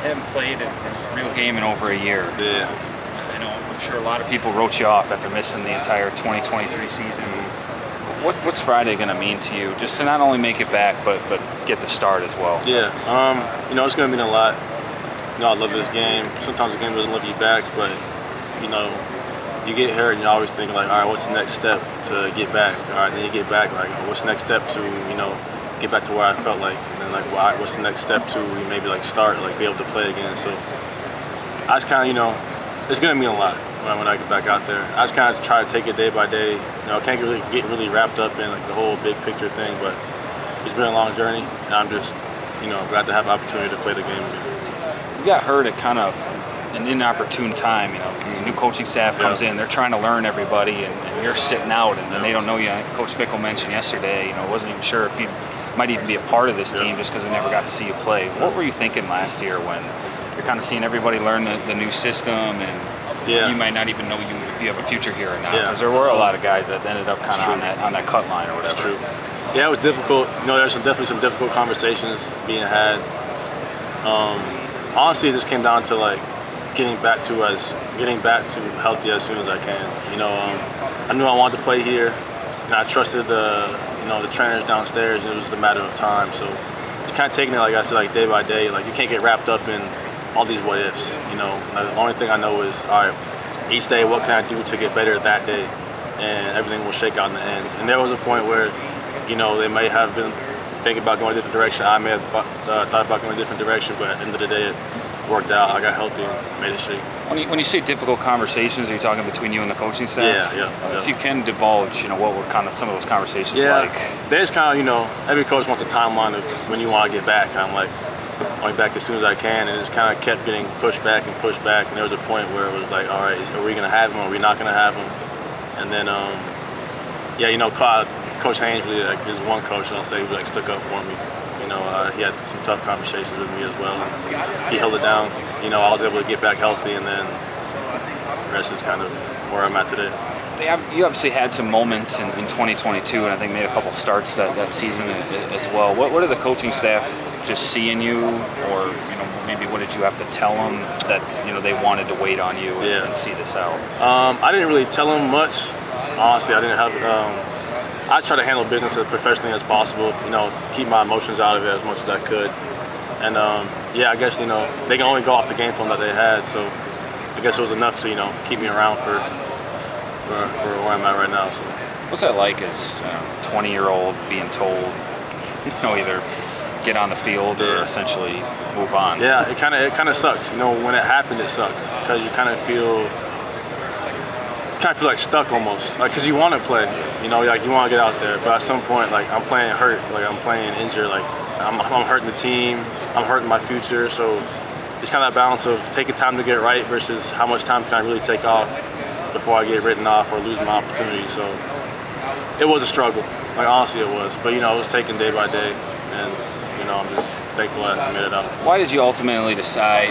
haven't played in a real game in over a year. Yeah. I know. I'm sure a lot of people wrote you off after missing the entire 2023 season. What's Friday going to mean to you? Just to not only make it back, but get the start as well. Yeah. It's going to mean a lot. I love this game. Sometimes the game doesn't love you back, but you get hurt and you're always thinking like, all right, what's the next step to get back? All right, then you get back, like, what's the next step to get back to where I felt like, and then like, what's the next step to maybe like start, like be able to play again. So I just kind of, it's going to mean a lot when I get back out there. I just kind of try to take it day by day. I can't really get wrapped up in like the whole big picture thing, but it's been a long journey, and I'm just, glad to have the opportunity to play the game again. You got hurt at kind of an inopportune time. New coaching staff comes in, they're trying to learn everybody, and you're sitting out, and then they don't know you. Coach Fickle mentioned yesterday, wasn't even sure if you might even be a part of this team just because they never got to see you play. What were you thinking last year when you're kind of seeing everybody learn the new system, and you might not even know if you have a future here or not? Because there were a lot of guys that ended up kind of on that cut line or whatever. That's true. Yeah, it was difficult. There's definitely some difficult conversations being had. Honestly, it just came down to like getting back to healthy as soon as I can. I knew I wanted to play here, and I trusted the trainers downstairs. It was a matter of time. So just kind of taking it, like I said, like day by day. Like you can't get wrapped up in all these what ifs. The only thing I know is, all right, each day, what can I do to get better that day, and everything will shake out in the end. And there was a point where, they may have been thinking about going a different direction. I may have thought about going a different direction, but at the end of the day, it worked out. I got healthy and made it shake. When you say difficult conversations, are you talking between you and the coaching staff? Yeah. If you can divulge, what were kind of some of those conversations like? There's kind of, every coach wants a timeline of when you want to get back. And I'm like, I want to get back as soon as I can, and it's kind of kept getting pushed back, and there was a point where it was like, all right, are we going to have him, or are we not going to have him? And then, Coach Haynes really is one coach, I'll say, who stuck up for me. He had some tough conversations with me as well, and he held it down. I was able to get back healthy, and then the rest is kind of where I'm at today. You obviously had some moments in 2022, and I think made a couple starts that season as well. What did the coaching staff just see in you, or maybe what did you have to tell them that they wanted to wait on you and see this out? I didn't really tell them much. Honestly, I didn't have. I try to handle business as professionally as possible. Keep my emotions out of it as much as I could. And I guess they can only go off the game film that they had. So I guess it was enough to keep me around for where I'm at right now. So what's that like as a 20-year-old being told, either get on the field or essentially move on? Yeah, it kind of sucks. When it happened, it sucks because you kind of feel like stuck almost, like because you want to play, like you want to get out there, but at some point, like I'm playing hurt, like I'm playing injured, like I'm hurting the team, I'm hurting my future. So it's kind of that balance of taking time to get right versus how much time can I really take off before I get written off or lose my opportunity. So it was a struggle, like honestly it was, but it was taken day by day, and I'm just thankful I made it out. Why did you ultimately decide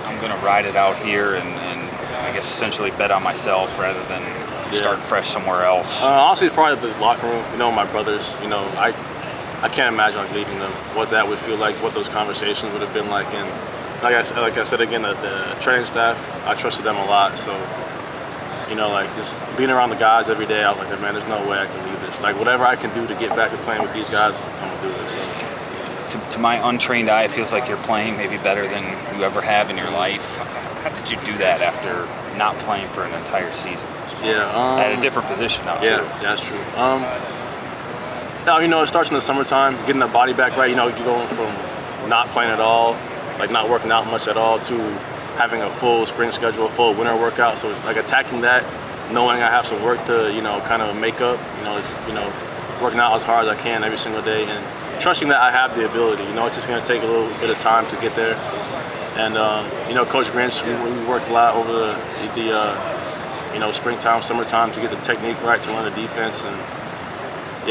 I'm going to ride it out here and I guess essentially bet on myself rather than start fresh somewhere else? Honestly, it's probably the locker room. My brothers. I can't imagine leaving them. What that would feel like, what those conversations would have been like, and like I said again, the training staff, I trusted them a lot. So, just being around the guys every day, I was like, man, there's no way I can leave this. Like whatever I can do to get back to playing with these guys, I'm gonna do this. So. To my untrained eye, it feels like you're playing maybe better than you ever have in your life. How did you do that after not playing for an entire season? At a different position now, too. Yeah, that's true. Now, it starts in the summertime, getting the body back right. You're going from not playing at all, like not working out much at all, to having a full spring schedule, a full winter workout. So it's like attacking that, knowing I have some work to, kind of make up, working out as hard as I can every single day, and trusting that I have the ability. It's just going to take a little bit of time to get there. And Coach Grinch, we worked a lot over the springtime, summertime to get the technique right, to learn the defense. And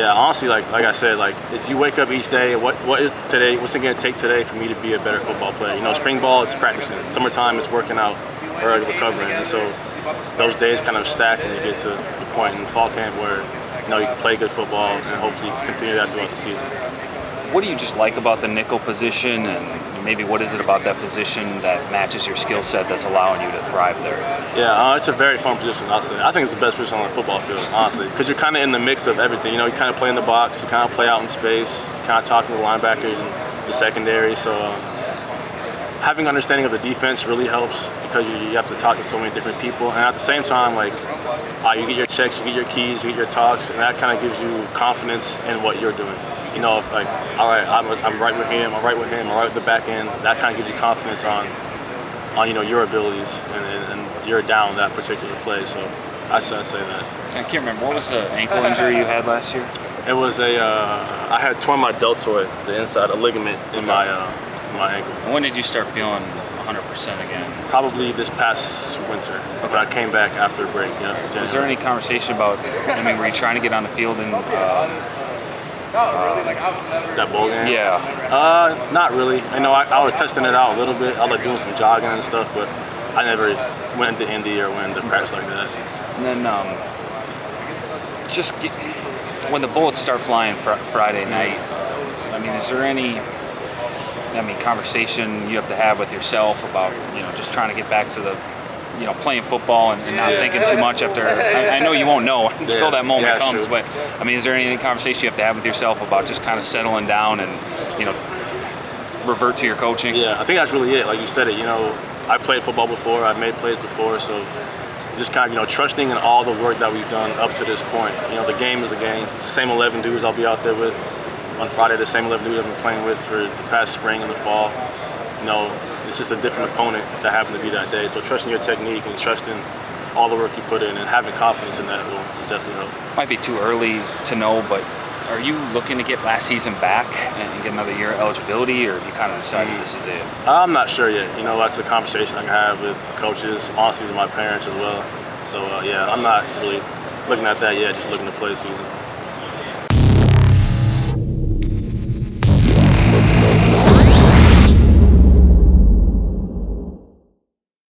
honestly, like I said, like if you wake up each day, what is today? What's it going to take today for me to be a better football player? Spring ball, it's practicing. Summertime, it's working out or recovering. And so those days kind of stack, and you get to the point in fall camp where you can play good football and hopefully continue that throughout the season. What do you just like about the nickel position, and maybe what is it about that position that matches your skill set that's allowing you to thrive there? Yeah, it's a very fun position, I'll say. I think it's the best position on the football field, honestly, because you're kind of in the mix of everything. You know, you kind of play in the box, you kind of play out in space, you kind of talk to the linebackers and the secondary. So having understanding of the defense really helps because you have to talk to so many different people. And at the same time, like, you get your checks, you get your keys, you get your talks, and that kind of gives you confidence in what you're doing. You know, if like, all right, I'm right with him, I'm right with him, I'm right with the back end. That kind of gives you confidence on you know, your abilities and you're down that particular play. So I say that. I can't remember, what was the ankle injury you had last year? It was I had torn my deltoid, the inside, a ligament in my ankle. When did you start feeling 100% again? Probably this past winter. Okay. But I came back after a break. Yeah. January. Is there any conversation about? I mean, were you trying to get on the field and? That bowl game? Yeah. Not really. You know, I was testing it out a little bit. I was like doing some jogging and stuff, but I never went into Indy or went into practice like that. And then when the bullets start flying Friday night, I mean, is there any? Conversation you have to have with yourself about, you know, just trying to get back to the, you know, playing football and not thinking too much after. I know you won't know until that moment comes, sure. But I mean, is there any conversation you have to have with yourself about just kind of settling down and, you know, revert to your coaching? Yeah, I think that's really it. Like you said it, you know, I played football before, I've made plays before, so just kind of, you know, trusting in all the work that we've done up to this point. You know, the game is the game. It's the same 11 dudes I'll be out there with on Friday, the same 11 dudes I've been playing with for the past spring and the fall. You know, it's just a different opponent that happened to be that day. So trusting your technique and trusting all the work you put in and having confidence in that will definitely help. Might be too early to know, but are you looking to get last season back and get another year of eligibility, or have you kind of decided this is it? I'm not sure yet. You know, that's a conversation I can have with the coaches, honestly, with my parents as well. So, yeah, I'm not really looking at that yet, just looking to play the season.